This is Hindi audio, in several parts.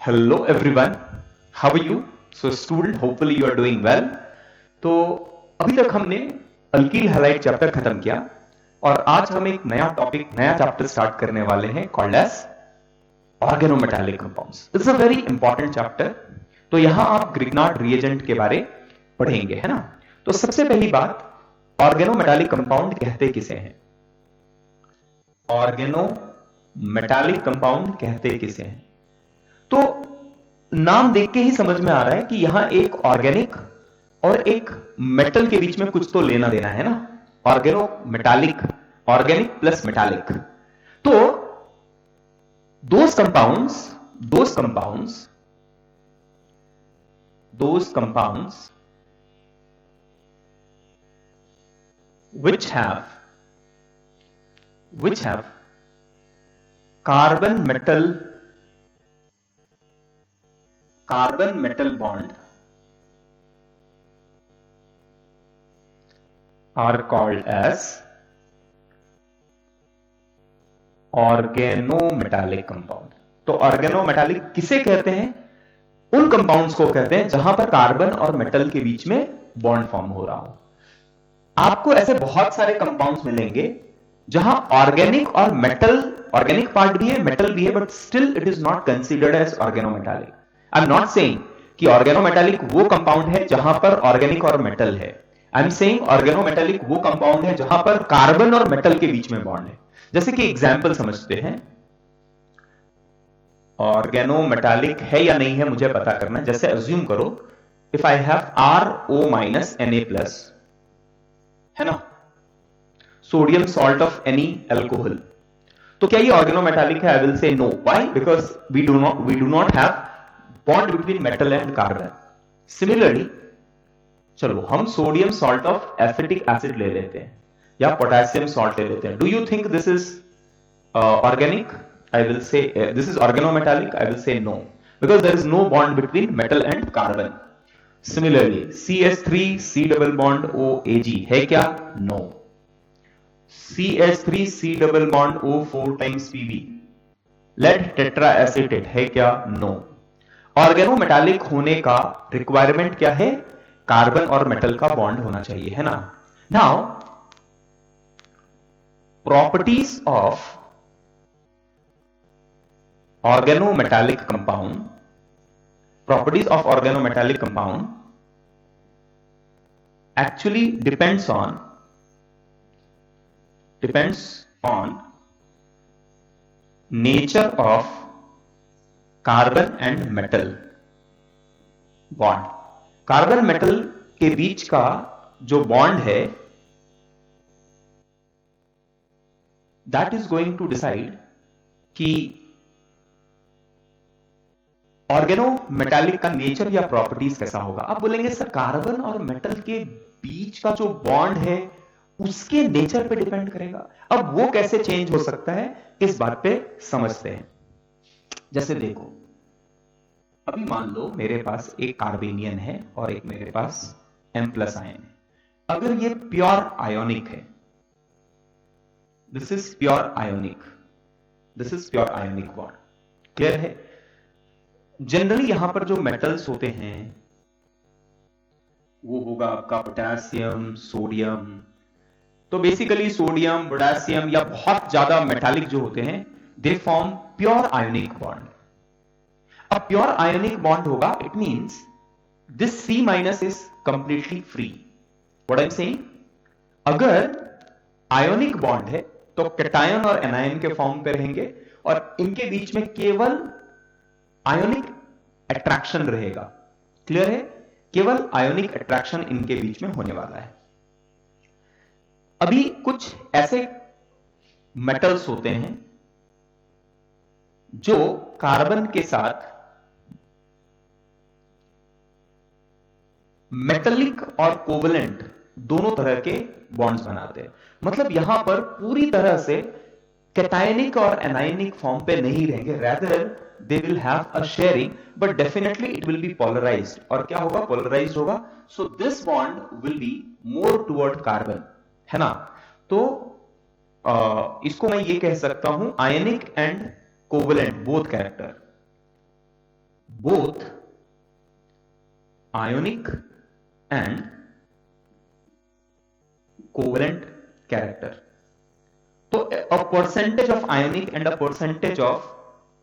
Hello everyone, how are you? So student, hopefully you are doing well. तो अभी तक हमने अल्कील हैलाइड चैप्टर खत्म किया और आज हम एक नया टॉपिक, नया चैप्टर स्टार्ट करने वाले हैं called as organometallic compounds. It's a very important chapter. तो यहां आप ग्रिग्नार्ड रिएजेंट के बारे पढ़ेंगे, है ना. तो सबसे पहली बात, ऑर्गेनोमेटालिक कंपाउंड कहते किसे हैं? ऑर्गेनोमेटालिक कंपाउंड कहते किसे हैं? तो नाम देख के ही समझ में आ रहा है कि यहां एक ऑर्गेनिक और एक मेटल के बीच में कुछ तो लेना देना है ना. Organometallic, organic plus metallic. तो those compounds which have carbon metal bond are called as organometallic compound. तो ऑर्गेनोमेटालिक किसे कहते हैं? उन कंपाउंड्स को कहते हैं जहां पर कार्बन और मेटल के बीच में बॉन्ड फॉर्म हो रहा हो. आपको ऐसे बहुत सारे कंपाउंड्स मिलेंगे जहां ऑर्गेनिक और मेटल, ऑर्गेनिक पार्ट भी है, मेटल भी है, but still it is not considered as organometallic. I am not saying कि ऑर्गेनोमेटालिक वो कंपाउंड है जहां पर ऑर्गेनिक और मेटल है. आई एम सेइंग ऑर्गेनोमेटालिक वो कंपाउंड है जहां पर कार्बन और मेटल के बीच में बॉन्ड है. जैसे कि एग्जाम्पल समझते हैं. ऑर्गेनोमेटालिक है या नहीं है मुझे पता करना है. जैसे अज्यूम करो, if I have RO minus Na+, है ना, sodium salt of any alcohol, तो क्या ये ऑर्गेनोमेटालिक है? I will say no. Why? Because we do not have bond between metal and carbon. Similarly, चलो हम sodium salt of acetic acid ले लेते हैं या पोटेशियम सॉल्ट ले लेते हैं. Do you think this is organic? I will say this is organometallic. I will say no, because there is no bond between metal and carbon. Similarly CH3 C double bond OAG है क्या? No. CH3 C double bond O4 times PB, lead tetra acetate है क्या? नो. ऑर्गेनोमेटालिक होने का रिक्वायरमेंट क्या है? कार्बन और मेटल का बॉन्ड होना चाहिए, है ना. Now properties of organometallic compound actually depends on nature of carbon and metal bond. Carbon metal के बीच का जो बॉन्ड है, that is going to decide कि ऑर्गेनोमेटालिक का नेचर या प्रॉपर्टीज कैसा होगा. आप बोलेंगे सर कार्बन और मेटल के बीच का जो बॉन्ड है उसके नेचर पे डिपेंड करेगा. अब वो कैसे चेंज हो सकता है, इस बात पे समझते हैं. जैसे देखो, अभी मान लो मेरे पास एक कार्बेनियन है और एक मेरे पास M+ आयन है. अगर ये प्योर आयोनिक है, this is pure ionic bond. Clear है? जनरली यहां पर जो मेटल्स होते हैं वो होगा आपका पोटेशियम, सोडियम. तो बेसिकली सोडियम, पोटेशियम या बहुत ज्यादा मेटालिक जो होते हैं, they form pure ionic bond. अब प्योर आयोनिक बॉन्ड होगा, it means this C- is completely free. What I am saying, अगर आयोनिक बॉन्ड है तो कैटायन और एनायन के फॉर्म पे रहेंगे और इनके बीच में केवल आयोनिक अट्रैक्शन रहेगा. क्लियर है? केवल आयोनिक अट्रैक्शन इनके बीच में होने वाला है. अभी कुछ ऐसे मेटल्स होते हैं जो कार्बन के साथ मेटलिक और कोवलेंट दोनों तरह के बॉन्ड्स बनाते हैं. मतलब यहां पर पूरी तरह से कैटायनिक और एनायनिक फॉर्म पे नहीं रहेंगे, rather they will have a sharing, but definitely it will be polarized. और क्या होगा? Polarized होगा. So this bond will be more toward carbon, है ना. तो इसको मैं ये कह सकता हूं ionic and covalent both character. both ionic and covalent character. तो a percentage of ionic and a percentage of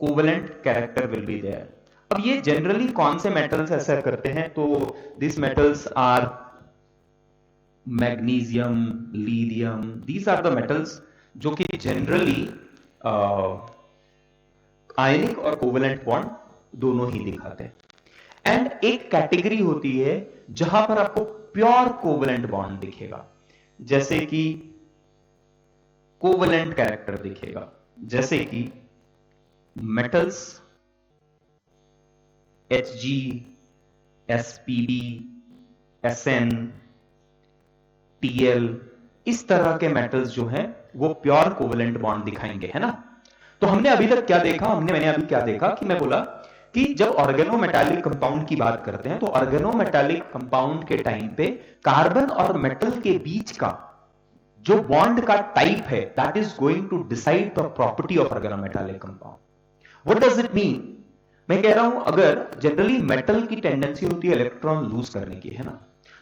covalent character will be there. अब ये जनरली कौन से मेटल्स ऐसा करते हैं? तो this metals are magnesium, lithium, these are the metals जो कि जनरली आयनिक और कोवेलेंट बॉन्ड दोनों ही दिखाते हैं. एंड एक कैटेगरी होती है जहां पर आपको प्योर कोवेलेंट बॉन्ड दिखेगा, जैसे कि कोवेलेंट कैरेक्टर दिखेगा, जैसे कि metals Hg, Spb, Sn, Tl, इस तरह के मेटल्स जो हैं वो प्योर कोवेलेंट बॉन्ड दिखाएंगे, है ना. तो हमने अभी तक क्या देखा, मैंने अभी क्या देखा कि मैं बोला कि जब ऑर्गेनोमेटालिक कंपाउंड की बात करते हैं तो ऑर्गेनोमेटालिक कंपाउंड के टाइम पे कार्बन और मेटल के बीच का जो बॉन्ड का टाइप है that is going to decide the property of organometallic compound. What does it mean? मैं कह रहा हूं अगर जनरली मेटल की टेंडेंसी होती है इलेक्ट्रॉन लूज करने की, है ना.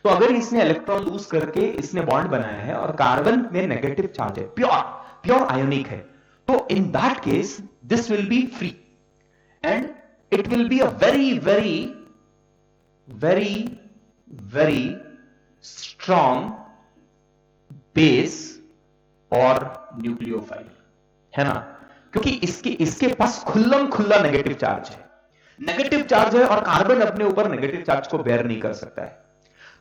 तो अगर इसने इलेक्ट्रॉन लूज करके इसने बॉन्ड बनाया है और कार्बन में नेगेटिव चार्ज है, प्योर आयोनिक है, तो in that case this will be free and it will be a very very very very strong base और न्यूक्लियोफाइल, है ना. क्योंकि इसके पास खुल्ला नेगेटिव चार्ज है, और कार्बन अपने ऊपर नेगेटिव चार्ज को बेयर नहीं कर सकता है.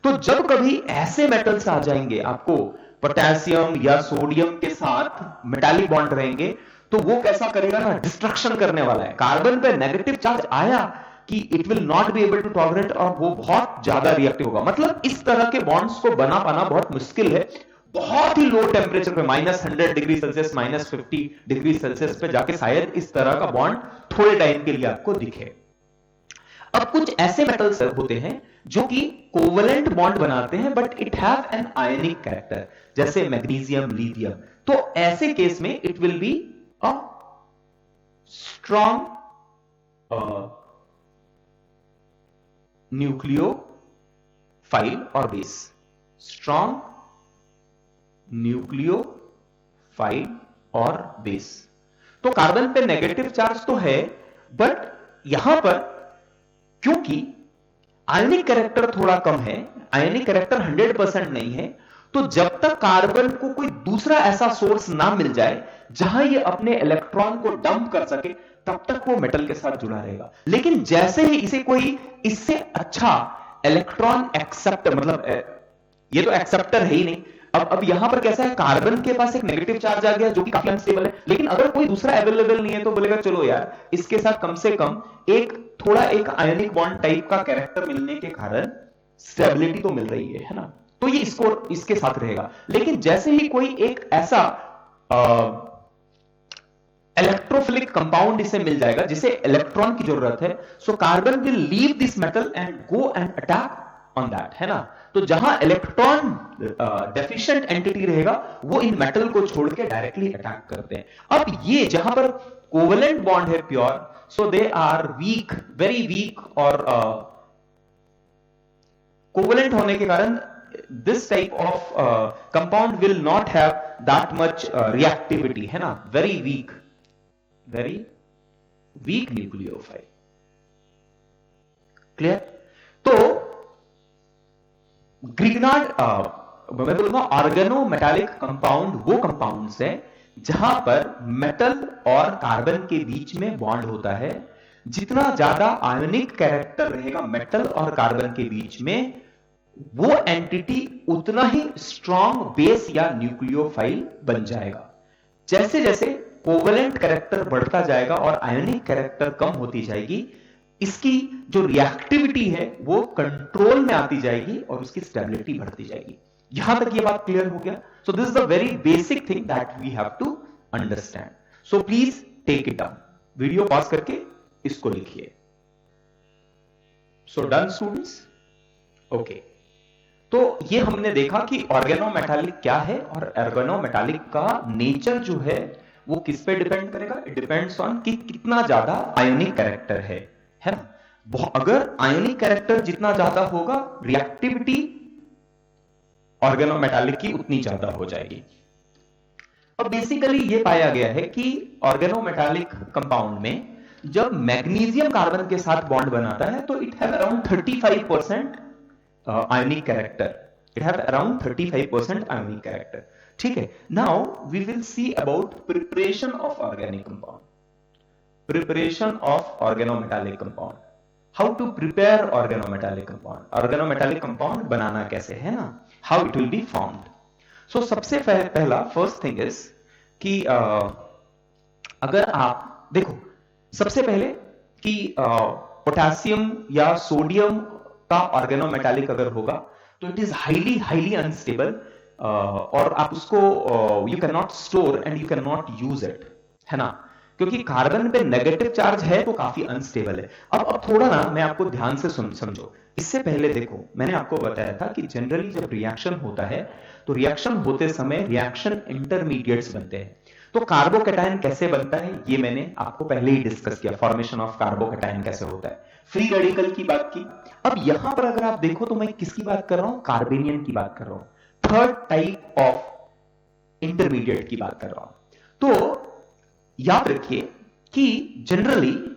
तो जब कभी ऐसे मेटल्स आ जाएंगे, आपको पोटेशियम या सोडियम के साथ मेटालिक बॉन्ड रहेंगे, तो वो कैसा करेगा ना, डिस्ट्रक्शन करने वाला है. कार्बन पे नेगेटिव चार्ज आया कि it will not be able to tolerate और वो बहुत ज्यादा रिएक्टिव होगा. मतलब इस तरह के बॉन्ड्स को बना पाना बहुत मुश्किल है. बहुत ही लो टेम्परेचर पे -100 डिग्री सेल्सियस, -50 डिग्री सेल्सियस पे जाके शायद इस तरह का बॉन्ड थोड़े टाइम के लिए आपको दिखे. अब कुछ ऐसे मेटल्स होते हैं जो कि कोवेलेंट बॉन्ड बनाते हैं but it have an ionic character, जैसे मैग्नीशियम, लिथियम. तो ऐसे केस में it will be a strong nucleophile और बेस. स्ट्रॉन्ग न्यूक्लियोफाइल और बेस. तो कार्बन पे नेगेटिव चार्ज तो है बट यहां पर क्योंकि आयनिक कैरेक्टर थोड़ा कम है, आयनिक कैरेक्टर 100% नहीं है, तो जब तक कार्बन को कोई दूसरा ऐसा सोर्स ना मिल जाए जहां ये अपने इलेक्ट्रॉन को डंप कर सके, तब तक वो मेटल के साथ जुड़ा रहेगा. लेकिन जैसे ही इसे कोई इससे अच्छा इलेक्ट्रॉन एक्सेप्टर, मतलब ये तो एक्सेप्टर है ही नहीं. अब यहां पर कैसा है, कार्बन के पास एक नेगेटिव चार्ज आ गया जो कि काफी अनस्टेबल है, लेकिन अगर कोई दूसरा अवेलेबल नहीं है तो बोलेगा चलो यार इसके साथ कम से कम एक आयनिक बॉन्ड टाइप का कैरेक्टर मिलने के कारण स्टेबिलिटी तो मिल रही है ना. तो ये इसके साथ रहेगा. लेकिन जैसे ही कोई एक ऐसा इलेक्ट्रोफिलिक कंपाउंड इसे मिल जाएगा जिसे इलेक्ट्रॉन की जरूरत है, so carbon will leave this metal and go and attack on that, है ना. तो जहां इलेक्ट्रॉन डेफिशिएंट एंटिटी रहेगा वो इन मेटल को छोड़ के डायरेक्टली अटैक करते हैं. अब ये जहां पर कोवेलेंट बॉन्ड है pure, so they are weak, very weak, और कोवेलेंट होने के कारण this type of compound will not have that much reactivity, है ना. Very weak nucleophile. क्लियर? तो ग्रिग्नार्ड, मैं बोलूंगा ऑर्गेनोमेटालिक कंपाउंड वो कंपाउंड्स हैं जहां पर मेटल और कार्बन के बीच में बॉन्ड होता है. जितना ज्यादा आयोनिक कैरेक्टर रहेगा मेटल और कार्बन के बीच में, वो एंटिटी उतना ही स्ट्रॉन्ग बेस या न्यूक्लियोफाइल बन जाएगा. जैसे जैसे कोवेलेंट कैरेक्टर बढ़ता जाएगा और आयोनिक कैरेक्टर कम होती जाएगी, इसकी जो रिएक्टिविटी है वो कंट्रोल में आती जाएगी और उसकी स्टेबिलिटी बढ़ती जाएगी. यहां तक ये बात क्लियर हो गया? So this is the very basic thing that we have to understand. So please take it down, video pause करके इसको लिखिए. So done students? ओके. तो ये हमने देखा कि ऑर्गेनोमेटालिक क्या है और ऑर्गेनोमेटालिक का नेचर जो है वो किस पे डिपेंड करेगा. इट डिपेंड्स ऑन कि कितना ज्यादा आयोनिक कैरेक्टर है ना. अगर आयनिक कैरेक्टर जितना ज्यादा होगा, रिएक्टिविटी ऑर्गेनोमेटालिक की उतनी ज्यादा हो जाएगी। अब बेसिकली ये पाया गया है कि ऑर्गेनोमेटालिक कंपाउंड में जब मैग्नीशियम कार्बन के साथ बॉन्ड बनाता है तो it have around 35% ionic character. It have around 35% ionic character. ठीक है, now we will see about preparation of organic compound. Preparation of organometallic compound. How to prepare organometallic compound? Organometallic compound बनाना कैसे है ना? How it will be formed? So सबसे पहला first thing is कि अगर आप देखो सबसे पहले कि पोटेशियम या सोडियम का ऑर्गेनोमेटालिक अगर होगा तो it is highly highly unstable, और आप उसको you can not store and you can not use it, है ना, क्योंकि कार्बन पे नेगेटिव चार्ज है तो काफी अनस्टेबल है। अब थोड़ा ना मैं आपको ध्यान से समझो। इससे पहले देखो मैंने आपको बताया था कि जनरली जब रिएक्शन होता है तो रिएक्शन होते समय रिएक्शन इंटरमीडिएट्स बनते हैं। तो कार्बोकैटायन कैसे बनता है ये मैंने आपको पहले ही डिस्कस किया, फॉर्मेशन ऑफ कार्बोकैटायन कैसे होता है, फ्री रेडिकल की बात की। अब यहां पर अगर आप देखो तो मैं किसकी बात कर रहा हूं, कार्बेनियन की बात कर रहा हूं, थर्ड टाइप ऑफ इंटरमीडिएट की बात कर रहा हूं। तो याद रखिए कि जनरली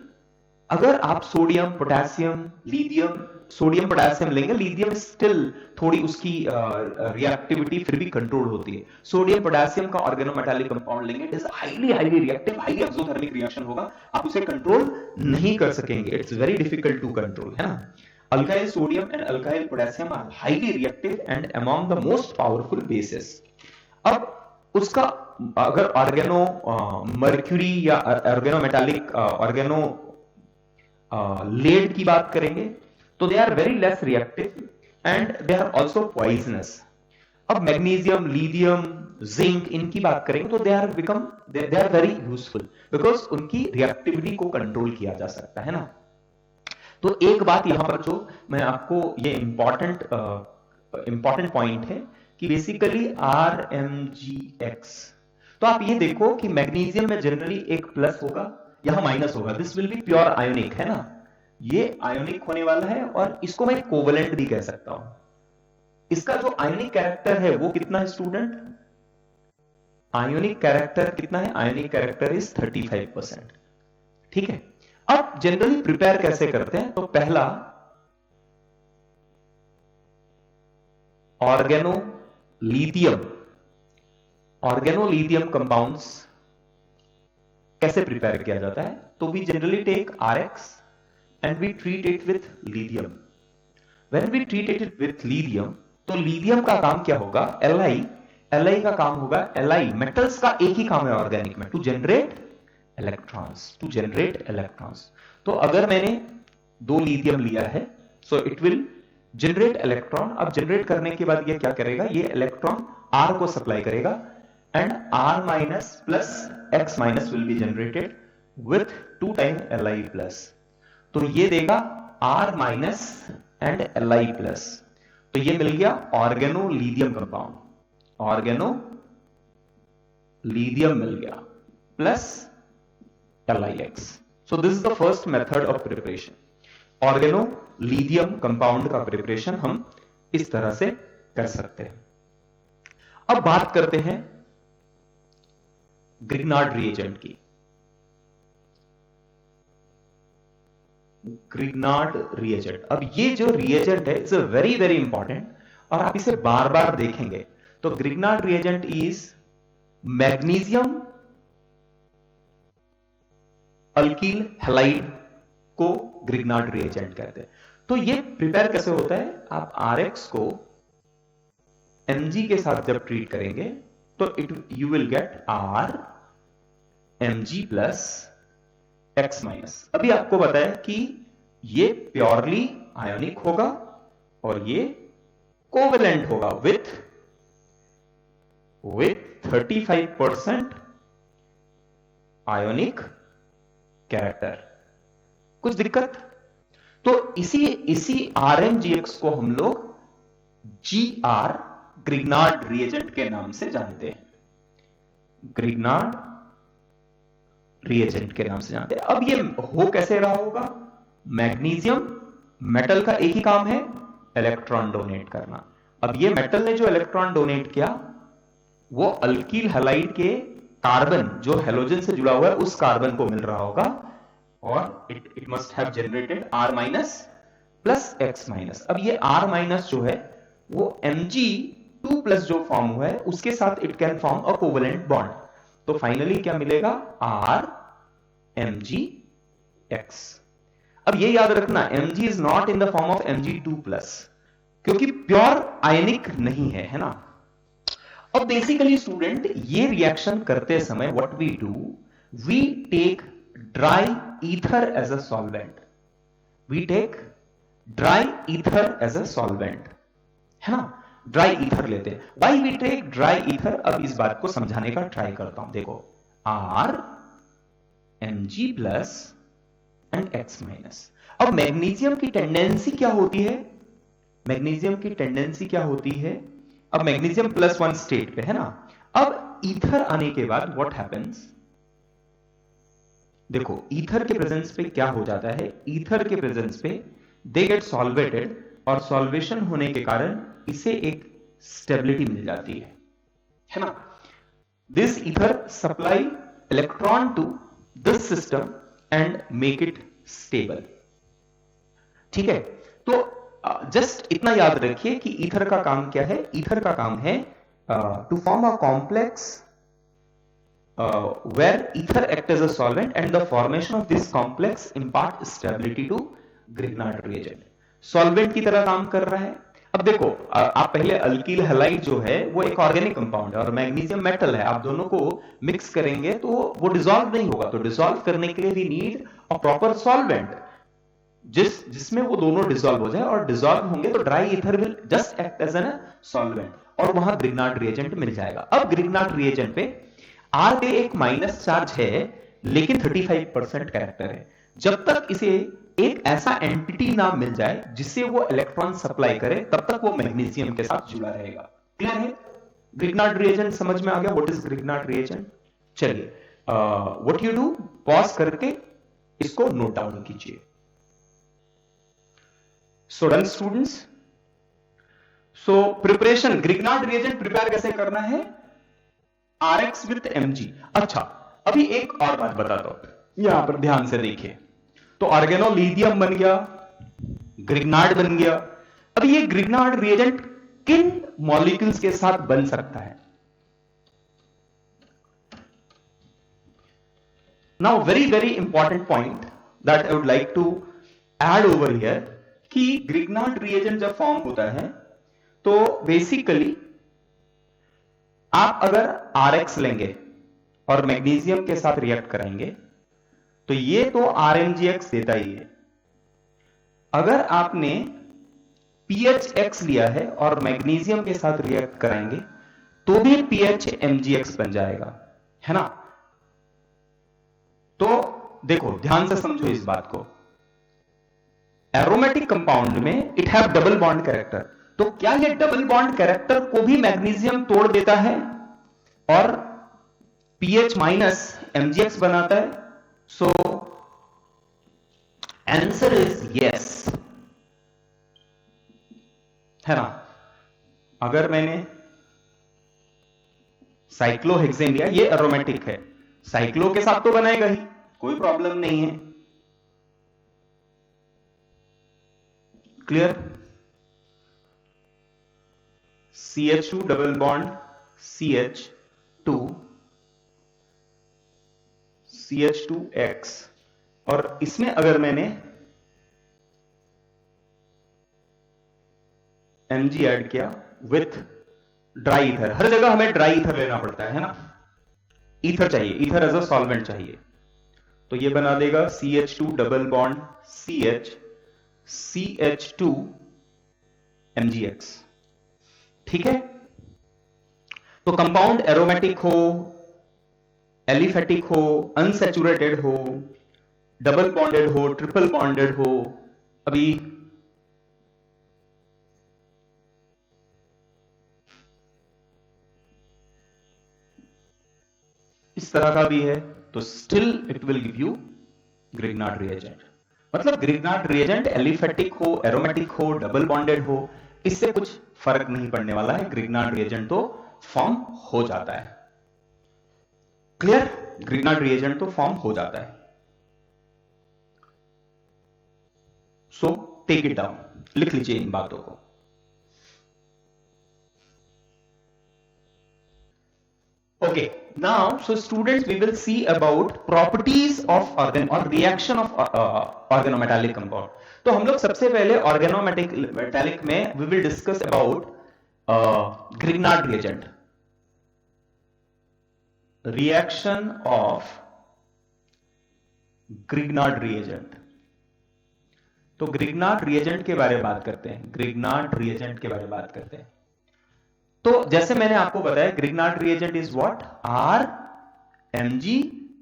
अगर आप sodium potassium lithium, sodium potassium लेंगे, लिथियम स्टिल थोड़ी उसकी रिएक्टिविटी फिर भी कंट्रोल होती है। सोडियम पोटेशियम का ऑर्गेनोमेटालिक कंपाउंड लेंगे, it is highly highly reactive, highly exothermic reaction होगा, आप उसे कंट्रोल नहीं कर सकेंगे, it's very difficult to control, है ना। Alkyl sodium and alkyl potassium are highly reactive and among the most powerful bases. अब उसका अगर ऑर्गेनो मर्क्यूरी या ऑर्गेनोमेटालिक ऑर्गेनो लेड की बात करेंगे तो they are very less reactive and they are also poisonous. अब मैग्नीशियम लिथियम जिंक इनकी बात करेंगे तो they are very useful because उनकी रिएक्टिविटी को कंट्रोल किया जा सकता है ना। तो एक बात यहां पर जो मैं आपको ये इंपॉर्टेंट पॉइंट है कि बेसिकली RMgX, तो आप ये देखो कि मैग्नीशियम में जनरली एक प्लस होगा, यहां माइनस होगा, this will be pure ionic, है ना, ये आयोनिक होने वाला है और इसको मैं कोवेलेंट भी कह सकता हूं। इसका जो आयोनिक कैरेक्टर है वो कितना है स्टूडेंट, आयोनिक कैरेक्टर कितना है, आयोनिक कैरेक्टर इज 35%। ठीक है, अब जनरली प्रिपेयर कैसे करते हैं, तो पहला ऑर्गेनोलिथियम कंपाउंड्स कैसे प्रिपेयर किया जाता है, तो we generally take RX and we treat it with lithium. When we treat it with lithium तो लिथियम का काम क्या होगा, Li का काम होगा, Li मेटल्स का एक ही काम है ऑर्गेनिक में, टू जनरेट इलेक्ट्रॉन्स। तो अगर मैंने 2 लिथियम लिया है so it will generate electron. अब जनरेट करने के बाद ये क्या करेगा, ये इलेक्ट्रॉन R को सप्लाई करेगा and R minus plus X minus will be generated with 2 time Li plus, तो ये देगा R minus and Li plus, तो ये मिल गया ऑर्गेनोलिथियम कंपाउंड, ऑर्गेनोलिथियम मिल गया plus LiX। So this is the first method of preparation. Organolithium compound का प्रिपरेशन हम इस तरह से कर सकते हैं। अब बात करते हैं ग्रिग्नार्ड रिएजेंट की। ग्रिग्नार्ड रिएजेंट, अब ये जो रिएजेंट है इट्स वेरी वेरी इंपॉर्टेंट और आप इसे बार बार देखेंगे। तो Grignard reagent is magnesium alkyl halide को ग्रिग्नार्ड रिएजेंट कहते हैं। तो ये प्रिपेयर कैसे होता है, आप RX को Mg के साथ जब ट्रीट करेंगे तो you will gate R Mg plus X minus. अभी आपको बताया कि ये प्योरली आयोनिक होगा और ये कोवेलेंट होगा विथ 35% आयोनिक कैरेक्टर। कुछ दिक्कत, तो इसी RMgX को हम लोग GR ग्रिग्नार्ड रिएजेंट के नाम से जानते हैं, ग्रिग्नार्ड रिएजेंट के नाम से जानते हैं। अब ये हो कैसे रहा होगा, मैग्नीशियम मेटल का एक ही काम है, इलेक्ट्रॉन डोनेट करना। अब ये मेटल ने जो इलेक्ट्रॉन डोनेट किया वो अल्कील हैलाइड के कार्बन जो हेलोजन से जुड़ा हुआ है उस कार्बन को मिल रहा होगा, और it must have generated R minus plus X minus. अब ये R माइनस जो है वो Mg2 प्लस जो फॉर्म हुआ है उसके साथ it can form a covalent bond. तो फाइनली क्या मिलेगा, R Mgx। अब ये याद रखना Mg is not in the form of Mg2 plus, क्योंकि प्योर आयनिक नहीं है ना। अब बेसिकली स्टूडेंट ये रिएक्शन करते समय what we do, we take dry ether as a solvent, we take dry ether as a solvent, है ना। ड्राई ईथर लेते हैं। Why we take dry ether, अब इस बात को समझाने का ट्राई करता हूं। देखो R Mg plus and X minus. अब मैग्नीशियम की टेंडेंसी क्या होती है, मैग्नीशियम की टेंडेंसी क्या होती है, अब मैग्नीशियम +1 स्टेट पे है ना। अब ईथर आने के बाद व्हाट हैपेंस, देखो ईथर के प्रेजेंस पे क्या हो जाता है, ईथर के प्रेजेंस पे दे गेट सॉल्वेटेड, और सॉल्वेशन होने के कारण इसे एक स्टेबिलिटी मिल जाती है ना। This ether supply electron to this system and make it stable, ठीक है। तो जस्ट इतना याद रखिए कि ईथर का काम क्या है, ईथर का काम है to form a complex where ether act as a solvent and the formation of this complex impart stability to Grignard reagent। Solvent की तरह काम कर रहा है। अब देखो आप पहले अल्कील हैलाइड जो है वो एक ऑर्गेनिक कंपाउंड है और मैग्नीशियम मेटल है, आप दोनों को मिक्स करेंगे तो वो डिसॉल्व नहीं होगा। तो डिसॉल्व करने के लिए we need a proper solvent जिसमें वो दोनों डिसॉल्व हो जाए, और डिसॉल्व होंगे तो dry ether will just act as an solvent और वहां ग्रिग्नार्ड रिएजेंट मिल जाएगा। अब ग्रिग्नार्ड रिएजेंट पे R पे एक माइनस चार्ज है लेकिन 35% कैरेक्टर है। जब तक इसे एक ऐसा एंटिटी ना मिल जाए जिससे वो इलेक्ट्रॉन सप्लाई करे तब तक वो मैग्नीशियम के साथ जुड़ा रहेगा। क्लियर है? ग्रिग्नार्ड रिएजेंट समझ में आ गया, व्हाट इज ग्रिग्नार्ड रिएजेंट। चलिए व्हाट यू डू, पॉज करके इसको नोट डाउन कीजिए। सो done students, so preparation Grignard reagent prepare कैसे करना है, Rx विथ Mg। अच्छा अभी एक और बात बताता हूं, यहां पर ध्यान से देखिए। तो ऑर्गेनोलिथियम बन गया, ग्रिग्नार्ड बन गया। अब ये ग्रिग्नार्ड रिएजेंट किन मॉलिक्यूल्स के साथ बन सकता है। Now very important point that I would like to add over here, कि ग्रिग्नार्ड रिएजेंट जब फॉर्म होता है तो बेसिकली आप अगर Rx लेंगे और मैग्नीशियम के साथ रिएक्ट कराएंगे तो ये तो RMgx देता ही है। अगर आपने PHX लिया है और मैग्नीशियम के साथ रिएक्ट कराएंगे तो भी PHMgx बन जाएगा, है ना। तो देखो ध्यान से समझो इस बात को, एरोमेटिक कंपाउंड में it have double bond character, तो क्या ये डबल बॉन्ड कैरेक्टर को भी मैग्नीशियम तोड़ देता है और pH माइनस Mgx बनाता है। सो आंसर इज यस, है ना। अगर मैंने साइक्लोहेक्सेन लिया, ये एरोमेटिक है, साइक्लो के साथ तो बनाएगा ही, कोई प्रॉब्लम नहीं है। Clear, CH2 double bond CH2 CH2X, और इसमें अगर मैंने Mg ऐड किया विथ ड्राई ईथर, हर जगह हमें ड्राई ईथर लेना पड़ता है ना, ईथर चाहिए, ईथर एज अ सॉल्वेंट चाहिए। तो ये बना देगा CH2 double bond CH CH2 MgX, ठीक है। तो कंपाउंड एरोमेटिक हो, एलिफेटिक हो, अनसैचुरेटेड हो, डबल बॉन्डेड हो, ट्रिपल बॉन्डेड हो, अभी इस तरह का भी है, तो still it will give you Grignard reagent. मतलब ग्रिग्नार्ड रिएजेंट एलिफेटिक हो, एरोमेटिक हो, डबल बॉन्डेड हो, इससे कुछ फर्क नहीं पड़ने वाला है, ग्रिग्नार्ड रिएजेंट तो फॉर्म हो जाता है। क्लियर? ग्रिग्नार्ड रिएजेंट तो फॉर्म हो जाता है। सो टेक इट डाउन, लिख लीजिए इन बातों को। Okay, now so students we will see about properties of organ or reaction of organometallic compound. तो हम लोग सबसे पहले organometallic में we will discuss about Grignard reagent. Reaction of Grignard reagent. तो Grignard reagent के बारे में बात करते हैं, Grignard reagent के बारे में बात करते हैं। तो जैसे मैंने आपको बताया Grignard reagent is what, R M G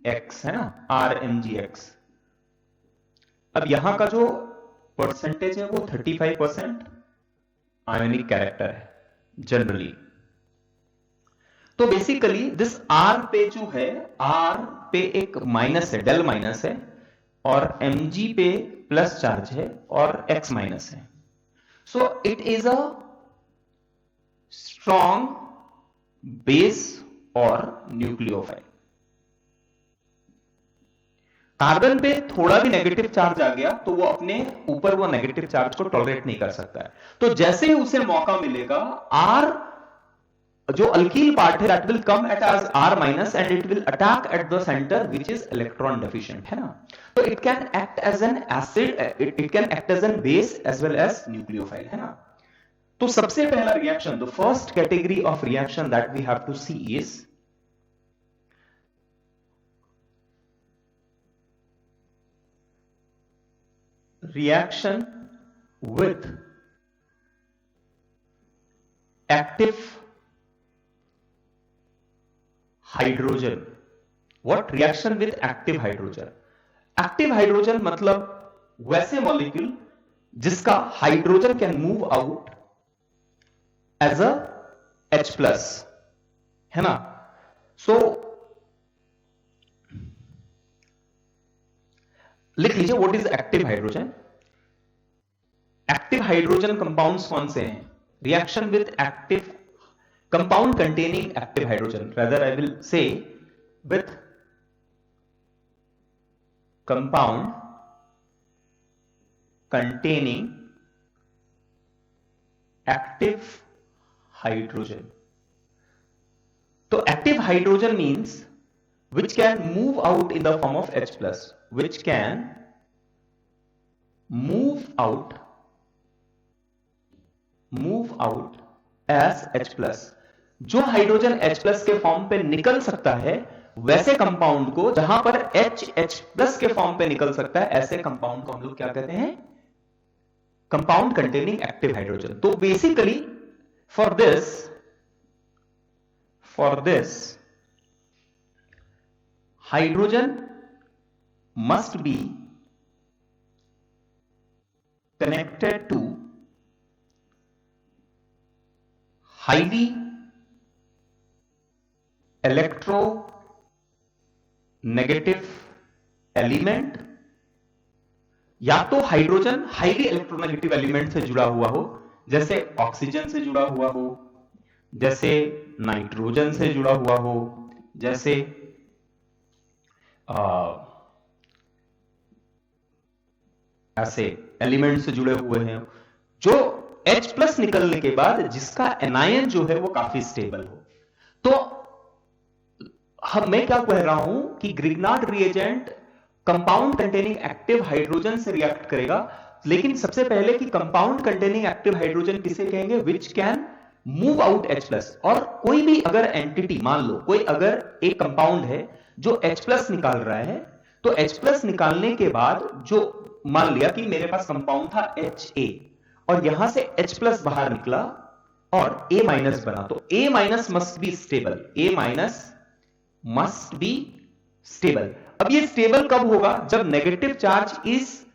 X, है ना, आर एम जी एक्स। अब यहां का जो परसेंटेज है वो 35% आयोनिक कैरेक्टर है जनरली। तो बेसिकली दिस आर पे जो है, आर पे एक माइनस है, डेल माइनस है, और एम जी पे प्लस चार्ज है और एक्स माइनस है। So it is a strong base और न्यूक्लियोफाइल। कार्बन पे थोड़ा भी नेगेटिव चार्ज आ गया तो वो अपने ऊपर वो नेगेटिव चार्ज को टॉलरेट नहीं कर सकता है। तो जैसे ही उसे मौका मिलेगा, आर जो अल्कील पार्ट है that will come at as R minus and it will attack at the centre which is electron deficient, है ना। तो it can act as an acid, it can act as an base as well as nucleophile, है ना। तो सबसे पहला reaction, the first category of reaction that we have to see is reaction with active hydrogen. What? Reaction with active hydrogen. Active hydrogen मतलब वैसे मॉलिक्यूल जिसका hydrogen can move out as a H plus, है ना। सो लिख लीजिए what is active hydrogen. Active hydrogen compounds कौन से हैं? Reaction with active compound containing active hydrogen, rather I will say with compound containing active hydrogen. So active hydrogen means which can move out in the form of H plus, which can move out as H plus. जो हाइड्रोजन H plus के फॉर्म पे निकल सकता है वैसे कंपाउंड को, जहां पर H plus के फॉर्म पे निकल सकता है, ऐसे कंपाउंड को हम लोग क्या कहते हैं? Compound containing active hydrogen. तो basically for this hydrogen must be connected to highly electronegative element, या तो हाइड्रोजन हाईली इलेक्ट्रोनेगेटिव एलिमेंट से जुड़ा हुआ हो, जैसे ऑक्सीजन से जुड़ा हुआ हो, जैसे नाइट्रोजन से जुड़ा हुआ हो, जैसे ऐसे एलिमेंट से जुड़े हुए हैं जो H प्लस निकलने के बाद जिसका एनायन जो है वो काफी स्टेबल हो। तो मैं क्या कह रहा हूं कि Grignard reagent compound containing active hydrogen से रिएक्ट करेगा, लेकिन सबसे पहले कि कंपाउंड कंटेनिंग एक्टिव हाइड्रोजन किसे कहेंगे? Which can move out H plus. और कोई भी अगर एंटिटी, मान लो कोई अगर एक कंपाउंड है जो H प्लस निकाल रहा है, तो H प्लस निकालने के बाद जो मान लिया कि मेरे पास कंपाउंड था HA और यहां से H प्लस बाहर निकला और A माइनस बना, तो A minus must be stable, A minus must be stable. अब ये स्टेबल कब होगा? जब negative charge is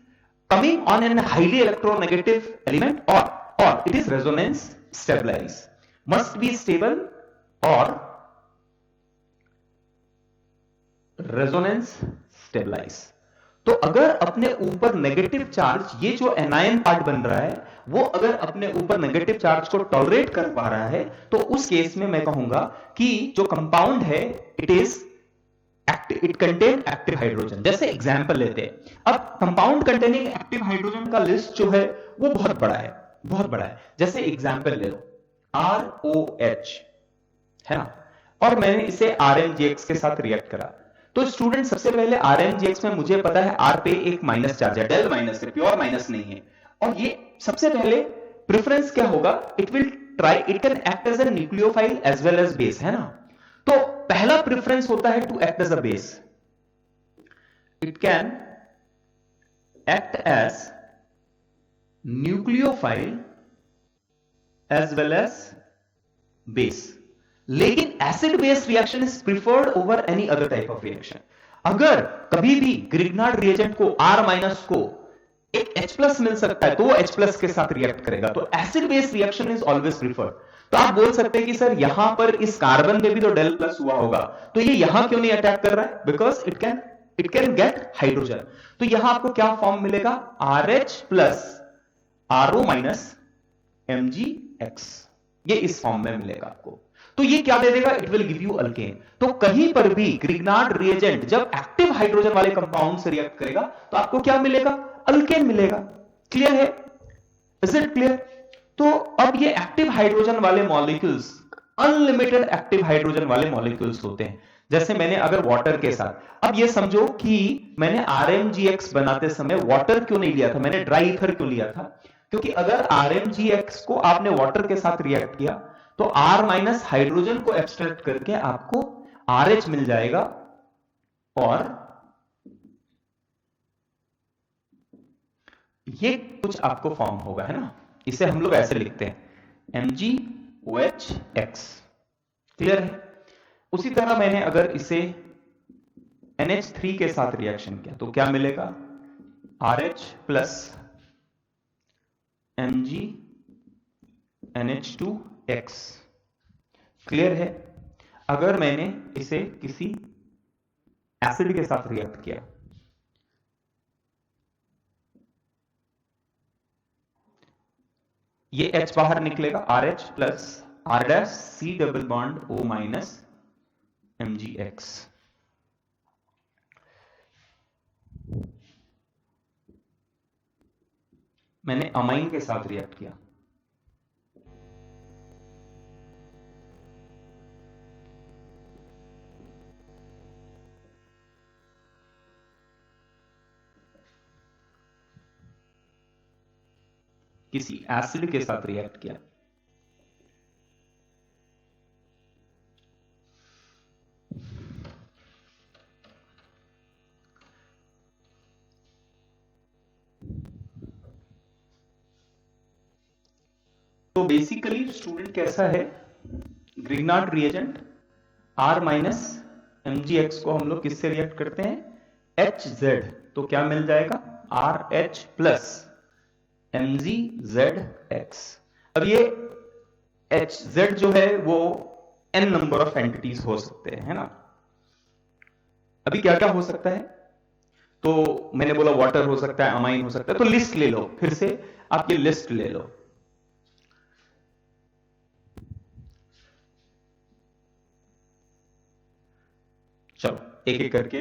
coming on an highly electronegative element और it is resonance stabilize, must be stable और रेजोनेंस स्टेबलाइज। तो अगर अपने ऊपर नेगेटिव चार्ज, ये जो एनायन पार्ट बन रहा है, वो अगर अपने ऊपर नेगेटिव चार्ज को टॉलरेट कर पा रहा है, तो उस केस में मैं कहूंगा कि जो कंपाउंड है इट कंटेन एक्टिव हाइड्रोजन। जैसे एग्जांपल लेते हैं, अब कंपाउंड कंटेनिंग एक्टिव हाइड्रोजन का लिस्ट जो है वो बहुत बड़ा है, बहुत बड़ा है। जैसे एग्जांपल ले लो ROH, है ना, और मैंने इसे RMGX के साथ रिएक्ट करा। तो स्टूडेंट सबसे पहले RMGX में मुझे पता है R पे एक माइनस चार्ज है, डेल माइनस है, प्योर माइनस नहीं है। और ये सबसे पहले प्रेफरेंस क्या होगा, it can act as a nucleophile as well as base, है ना। तो पहला प्रेफरेंस होता है to act as a base, it can act as nucleophile as well as base. लेकिन acid base reaction is preferred over any other type of reaction. अगर कभी भी ग्रिग्नार्ड रिएजेंट को R माइनस को एक H+ मिल सकता है तो वो H+ के साथ रिएक्ट करेगा, तो acid base reaction is always preferred. तो आप बोल सकते हैं कि सर यहां पर इस कार्बन पे भी तो डेल प्लस हुआ होगा, तो ये यहां क्यों नहीं अटैक कर रहा है, because it can get hydrogen. तो यहां आपको क्या फॉर्म मिलेगा, RH plus RO minus MgX, ये इस फॉर्म में मिलेगा आपको। तो ये क्या दे देगा, it will give you alkane. तो कहीं पर भी ग्रिग्नार्ड रिएजेंट जब एक्टिव हाइड्रोजन वाले कंपाउंड से रिएक्ट करेगा तो आपको क्या मिलेगा, अल्केन मिलेगा। क्लियर है, इज इट क्लियर। तो अब ये एक्टिव हाइड्रोजन वाले मॉलिक्यूल्स अनलिमिटेड एक्टिव हाइड्रोजन वाले मॉलिक्यूल्स होते हैं। जैसे मैंने अगर वाटर के साथ, अब ये समझो कि मैंने RMGX बनाते समय वाटर क्यों नहीं लिया था, मैंने ड्राई ईथर क्यों लिया था, क्योंकि अगर RMGX को आपने वाटर के साथ रिएक्ट किया तो R माइनस हाइड्रोजन को एक्सट्रैक्ट करके आपको RH मिल जाएगा, और ये कुछ आपको फॉर्म होगा, है ना। इसे हम लोग ऐसे लिखते हैं MgOHX। क्लियर है। उसी तरह मैंने अगर इसे NH3 के साथ रिएक्शन किया तो क्या मिलेगा, RH प्लस MgNH2X। क्लियर है। अगर मैंने इसे किसी एसिड के साथ रिएक्ट किया, ये H बाहर निकलेगा, RH plus R' C double bond O minus MgX। मैंने अमाइन के साथ रिएक्ट किया, किसी एसिड के साथ रिएक्ट किया, तो बेसिकली स्टूडेंट कैसा है, Grignard reagent R minus MgX को हम लोग किससे रिएक्ट करते हैं, HZ, तो क्या मिल जाएगा, RH प्लस MgZX। अब ये HZ जो है वो n नंबर ऑफ एंटिटीज हो सकते हैं, है ना। अभी क्या क्या हो सकता है, तो मैंने बोला वाटर हो सकता है, अमाइन हो सकता है, तो लिस्ट ले लो, फिर से आप ये लिस्ट ले लो। चलो एक एक करके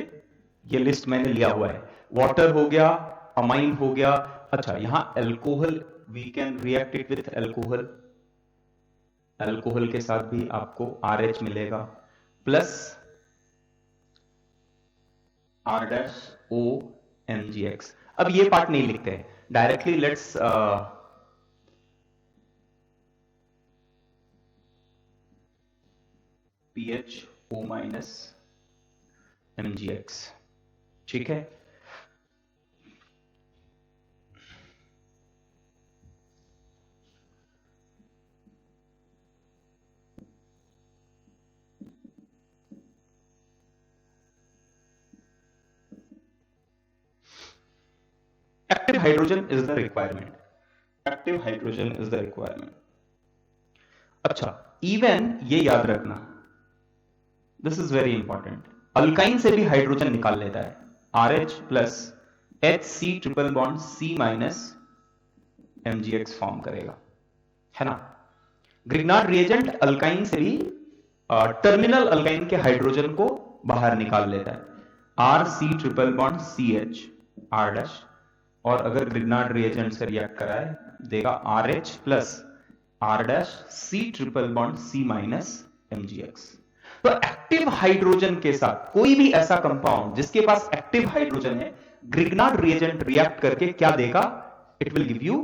ये लिस्ट मैंने लिया हुआ है, वाटर हो गया, अमाइन हो गया, अच्छा यहां alcohol, we can react it with alcohol, alcohol के साथ भी आपको RH मिलेगा प्लस R' O MgX। अब ये पार्ट नहीं लिखते हैं directly, let's PHO minus MgX, ठीक है। Active hydrogen is the requirement, active hydrogen is the requirement. अच्छा, इवन ये याद रखना, this is very important, alkyne से भी हाइड्रोजन निकाल लेता है, RH plus HC triple bond C minus MgX form करेगा, है ना। ग्रिग्नार्ड रिएजेंट अल्काइन से भी टर्मिनल अल्काइन के हाइड्रोजन को बाहर निकाल लेता है, RC triple bond CH R dash, और अगर ग्रिग्नार्ड रिएजेंट से रिएक्ट कराए देगा RH plus R dash C triple bond C minus MgX। तो एक्टिव हाइड्रोजन के साथ कोई भी ऐसा कंपाउंड जिसके पास एक्टिव हाइड्रोजन है, ग्रिग्नार्ड रिएजेंट रिएक्ट करके क्या देगा? It will give you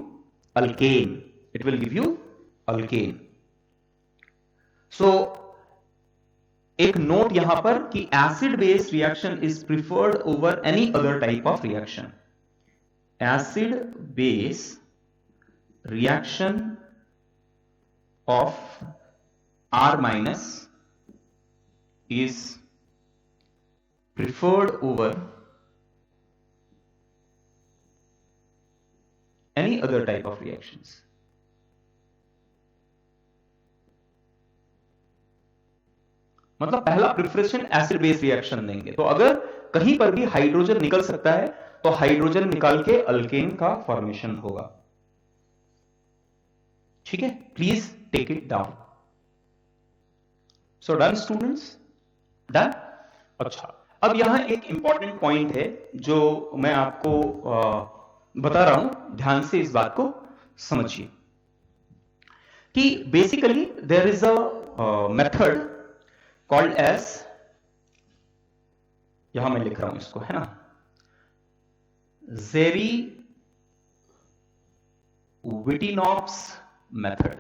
alkane, it will give you alkane. So एक नोट यहां पर कि acid base reaction is preferred over any other type of reaction. Acid base reaction of R minus is preferred over any other type of reactions. मतलब पहला प्रिफरेशन एसिड बेस रिएक्शन देंगे। तो अगर कहीं पर भी हाइड्रोजन निकल सकता है तो हाइड्रोजन निकाल के अल्केन का फॉर्मेशन होगा। ठीक है, please take it down. So done students, done. अच्छा, अब यहां एक इंपॉर्टेंट पॉइंट है जो मैं आपको बता रहा हूं, ध्यान से इस बात को समझिए कि basically there is a method called as, यहां मैं लिख रहा हूं इसको, है ना, जेरी-विटिनॉफ्स मेथड।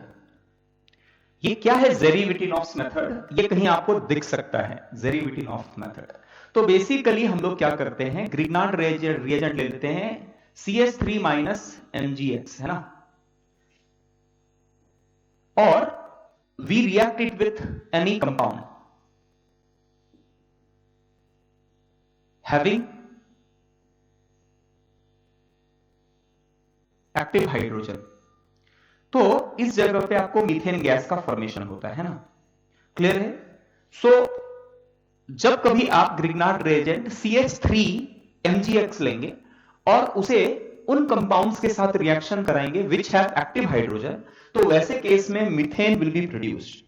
ये क्या है जेरी-विटिनॉफ्स मेथड? ये कहीं आपको दिख सकता है, जेरी-विटिनॉफ्स मेथड। तो बेसिकली हम लोग क्या करते हैं, ग्रिग्नार्ड रिएजेंट ले लेते हैं CH3 माइनस MgX, है ना, और we react it with any compound having active hydrogen. तो इस जगह पे आपको मीथेन गैस का फॉर्मेशन होता है ना, क्लियर है। सो जब कभी आप ग्रिग्नार्ड रिएजेंट CH3 MgX लेंगे और उसे उन कंपाउंड्स के साथ रिएक्शन कराएंगे विच हैव एक्टिव हाइड्रोजन, तो वैसे केस में methane will be produced.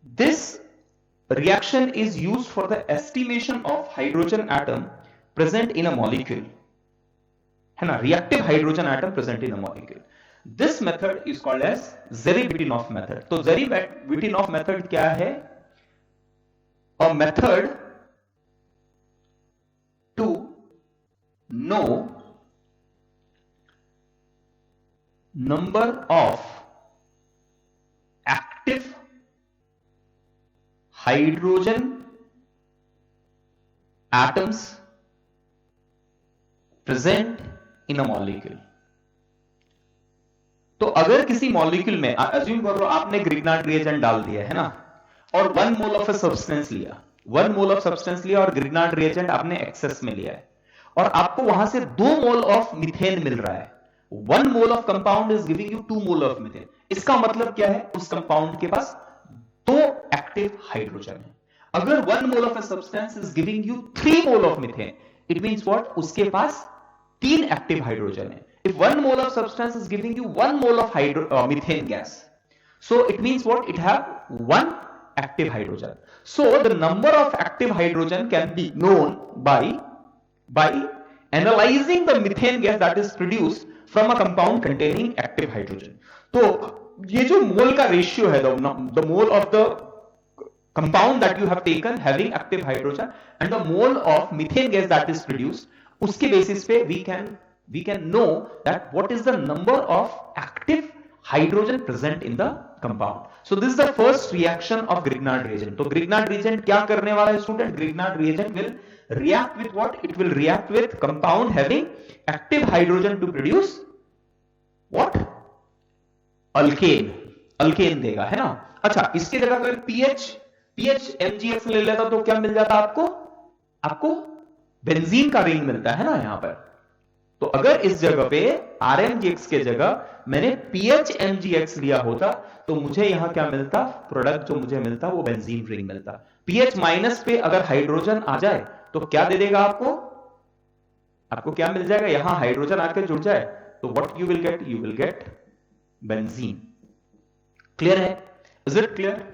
This reaction is used for the estimation of hydrogen atom present in a molecule, है ना, reactive hydrogen atom present in a molecule. This method is called as Zery-Wittenoff method. तो Zery-Wittenoff method क्या है? A method to know number of active hydrogen atoms present in a molecule. तो अगर किसी मॉलिक्यूल में अज्यूम करो आपने ग्रिग्नार्ड रिएजेंट डाल दिया है ना, और 1 मोल ऑफ सब्सटेंस लिया, 1 मोल ऑफ सब्सटेंस लिया और ग्रिग्नार्ड रिएजेंट आपने एक्सेस में लिया है, और आपको वहां से 2 मोल ऑफ मीथेन मिल रहा है। 1 mole of compound is giving you 2 mole of methane. इसका मतलब क्या है, उस कंपाउंड के पास 2 एक्टिव हाइड्रोजन है। अगर 1 mole of a substance is giving you 3 mole of methane, it means what, उसके पास 3 एक्टिव हाइड्रोजन है। If 1 mole of substance is giving you 1 mole of methane gas, so it means what, it have 1 active hydrogen. So the number of active hydrogen can be known by analyzing the methane gas that is produced from a compound containing active hydrogen. तो ये जो मोल का रेशियो है, the mole of the compound that you have taken having active hydrogen and the mole of methane gas that is produced, उसके बेसिस पे we can know that what is the number of active hydrogen present in the compound. So this is the first reaction of Grignard reagent. तो Grignard reagent क्या करने वाला है student? Grignard reagent will react with what? It will react with compound having active hydrogen to produce what? Alkane, alkane देगा, है ना। अच्छा, इसकी जगह अगर पीएच MgX ले लेता तो क्या मिल जाता आपको बेंजीन का रिंग मिलता है ना यहां पर। तो अगर इस जगह पे RMgX के जगह मैंने पीएच MgX लिया होता तो मुझे यहां क्या मिलता, प्रोडक्ट जो मुझे मिलता वो बेंजीन रिंग मिलता। पीएच माइनस पे अगर हाइड्रोजन आ जाए तो क्या दे देगा आपको, आपको क्या मिल जाएगा, यहां हाइड्रोजन आके जुड़ जाए तो what you will get benzene. Clear है? Is it clear?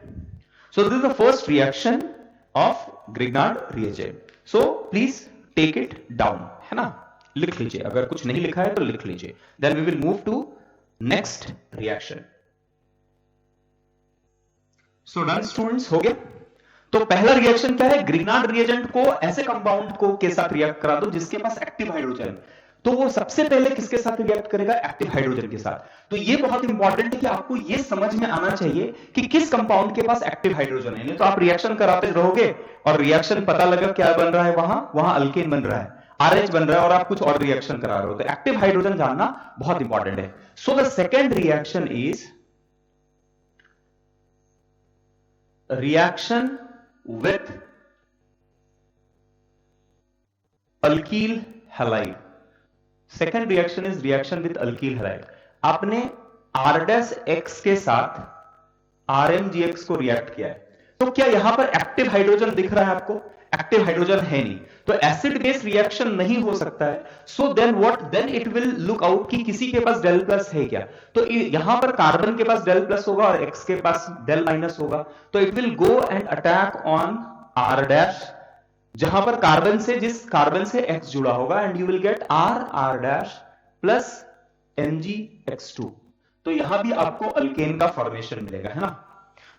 So this is the first reaction of Grignard reagent. So please take it down, है ना, लिख लीजिए, अगर कुछ नहीं लिखा है तो लिख लीजिए। Then we will move to next reaction. So done students, हो गया। तो पहला रिएक्शन क्या है, ग्रिग्नार्ड रिएजेंट को ऐसे कंपाउंड को के साथ रिएक्ट करा दो जिसके पास एक्टिव हाइड्रोजन, तो वो सबसे पहले किसके साथ रिएक्ट करेगा, एक्टिव हाइड्रोजन के साथ। तो ये बहुत इंपॉर्टेंट है कि आपको ये समझ में आना चाहिए कि किस कंपाउंड के पास एक्टिव हाइड्रोजन है, नहीं तो आप रिएक्शन कराते रहोगे और रिएक्शन पता लगा क्या बन रहा है, वहां अल्केन बन रहा है, RH बन रहा है और आप कुछ और रिएक्शन करा रहे हो। तो एक्टिव हाइड्रोजन जानना बहुत इंपॉर्टेंट है। So the second reaction is reaction with alkyl halide। Second reaction is reaction with alkyl halide. आपने R' के साथ RMGX को रिएक्ट किया है, तो क्या यहां पर एक्टिव हाइड्रोजन दिख रहा है आपको? एक्टिव हाइड्रोजन है नहीं, तो एसिड बेस रिएक्शन नहीं हो सकता है। So then what, then it will look out कि किसी के पास डेल प्लस है क्या। तो यहां पर कार्बन के पास डेल प्लस होगा और X के पास डेल माइनस होगा, तो it will go and attack on R', जहां पर कार्बन से, जिस कार्बन से X जुड़ा होगा, and you will gate R plus MgX2। तो यहां भी आपको अल्केन का फॉर्मेशन मिलेगा, है ना।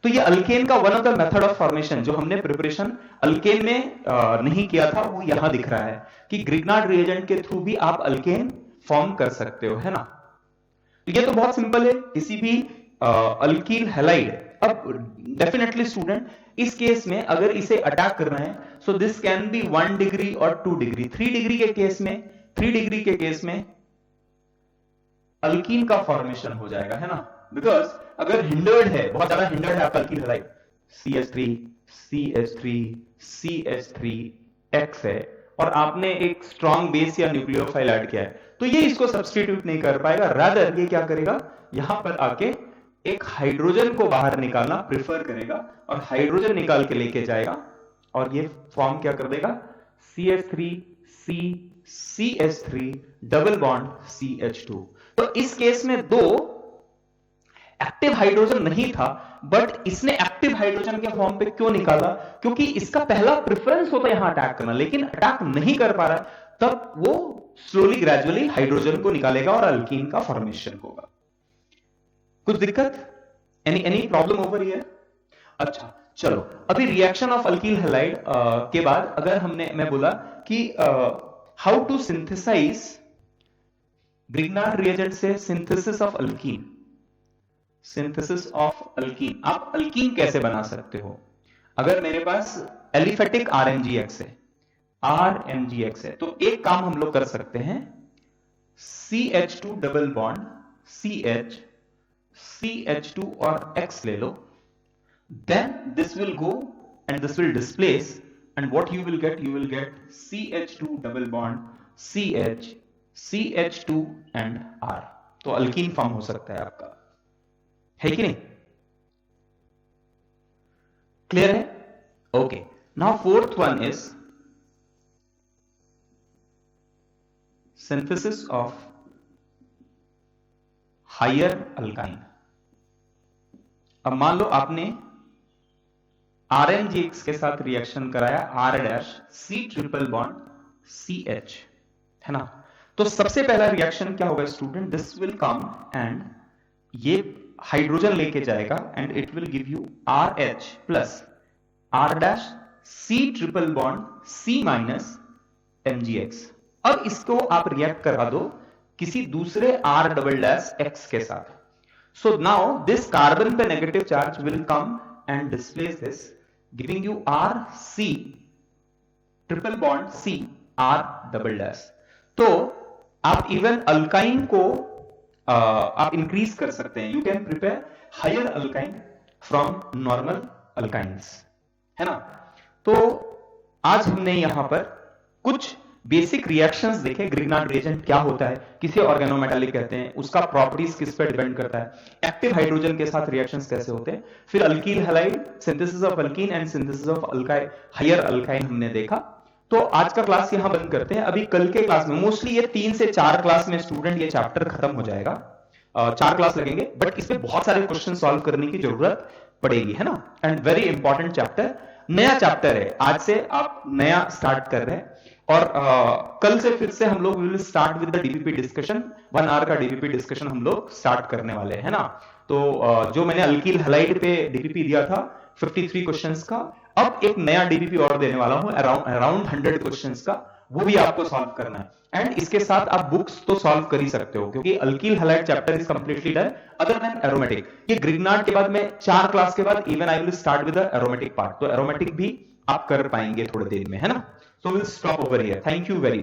तो ये अल्केन का one of the method of formation जो हमने प्रिपरेशन अल्केन में नहीं किया था, वो यहां दिख रहा है कि ग्रिग्नार्ड रिएजेंट के थ्रू भी आप अल्केन फॉर्म कर सकते हो, है ना। तो ये तो बहुत सिंपल है, किसी भी अल्कील हैलाइड। अब डेफिनेटली स्टूडेंट, इस केस में अगर इसे अटैक करना है, so this can be 1 degree और 2 डिग्री। 3 डिग्री के केस में अल्कीन का फॉर्मेशन हो जाएगा, है ना। बिकॉज अगर हिंडर्ड है, बहुत ज्यादा हिंडर्ड है आपका alkyl halide, CH3 CH3 CH3 X है, और आपने एक स्ट्रॉन्ग बेस या न्यूक्लियोफाइल ऐड किया है, तो ये इसको सब्स्टिट्यूट नहीं कर पाएगा। रादर ये क्या करेगा, यहां पर आके एक हाइड्रोजन को बाहर निकालना प्रेफर करेगा और हाइड्रोजन निकाल के लेके जाएगा, और ये फॉर्म क्या कर देगा, CH3 CH3 double bond CH2। तो इस केस में दो एक्टिव हाइड्रोजन नहीं था, बट इसने एक्टिव हाइड्रोजन के फॉर्म पे क्यों निकाला, क्योंकि इसका पहला प्रेफरेंस होता है यहां अटैक करना, लेकिन अटैक नहीं कर पा रहा है, तब वो स्लोली ग्रेजुअली हाइड्रोजन को निकालेगा और अल्कीन का फॉर्मेशन होगा। कुछ दिक्कत, एनी प्रॉब्लम ओवर हियर? अच्छा चलो, अभी रिएक्शन ऑफ अल्कील हैलाइड के बाद अगर मैं बोला कि how to synthesise Grignard reagent से सिंथेसिस ऑफ अल्कीन, आप अल्कीन कैसे बना सकते हो। अगर मेरे पास एलिफेटिक RMGX है, तो एक काम हम लोग कर सकते हैं, CH2 डबल बॉन्ड CH2 और X ले लो, then this will go and this will displace, and what you will get CH2 double bond CH2 and R। तो अल्कीन फॉर्म हो सकता है आपका, है कि नहीं? क्लियर है? Okay, now fourth one is synthesis of higher alkyne. अब मान लो आपने RMGX के साथ रिएक्शन कराया, R' C triple bond CH, है ना। तो सबसे पहला रिएक्शन क्या होगा student, this will come and ये हाइड्रोजन लेके जाएगा and it will give you RH plus R' C triple bond C minus MgX। अब इसको आप रिएक्ट करा दो किसी दूसरे R'' के साथ। So now this carbon पे negative charge will come and displace this, giving you RC triple bond C R''। तो आप इवन अल्काइन को आप इंक्रीज कर सकते हैं, you can prepare higher alkyne from normal alkynes, है ना। तो आज हमने यहां पर कुछ बेसिक रिएक्शंस देखे, ग्रिग्नार्ड रिएजेंट क्या होता है, किसे ऑर्गेनोमेटालिक कहते हैं, उसका प्रॉपर्टीज किस पे डिपेंड करता है, एक्टिव हाइड्रोजन के साथ रिएक्शंस कैसे होते हैं, फिर alkyl halide, synthesis of alkene and synthesis of alkyne, higher alkyne हमने देखा। तो आज का क्लास यहां बंद करते हैं। अभी कल के क्लास में मोस्टली ये 3 से 4 क्लास में स्टूडेंट ये चैप्टर खत्म हो जाएगा। 4 क्लास लगेंगे, बट इसमें बहुत सारे क्वेश्चन सॉल्व करने की जरूरत पड़ेगी, है ना। एंड वेरी इंपॉर्टेंट चैप्टर, नया चैप्टर है, आज से आप नया स्टार्ट कर रहे हैं। और कल से फिर से हम लोग will start with the DBP discussion. 1 hour का डीबीपी डिस्कशन हम लोग स्टार्ट करने वाले हैं, है ना। तो जो मैंने अल्कील हैलाइड पे डीबीपी दिया था 53 क्वेश्चंस का, अब एक नया डीबीपी और देने वाला हूं अराउंड 100 क्वेश्चंस का, वो भी आपको सॉल्व करना है। एंड इसके साथ आप बुक्स तो सॉल्व कर ही सकते हो, क्योंकि alkyl halide chapter is completely done other than aromatic. ये ग्रिग्नार्ड के बाद में 4 क्लास के बाद even I will start with the aromatic part, तो एरोमेटिक भी आप कर पाएंगे थोड़ी देर में, है ना। So we'll stop over here. Thank you very much.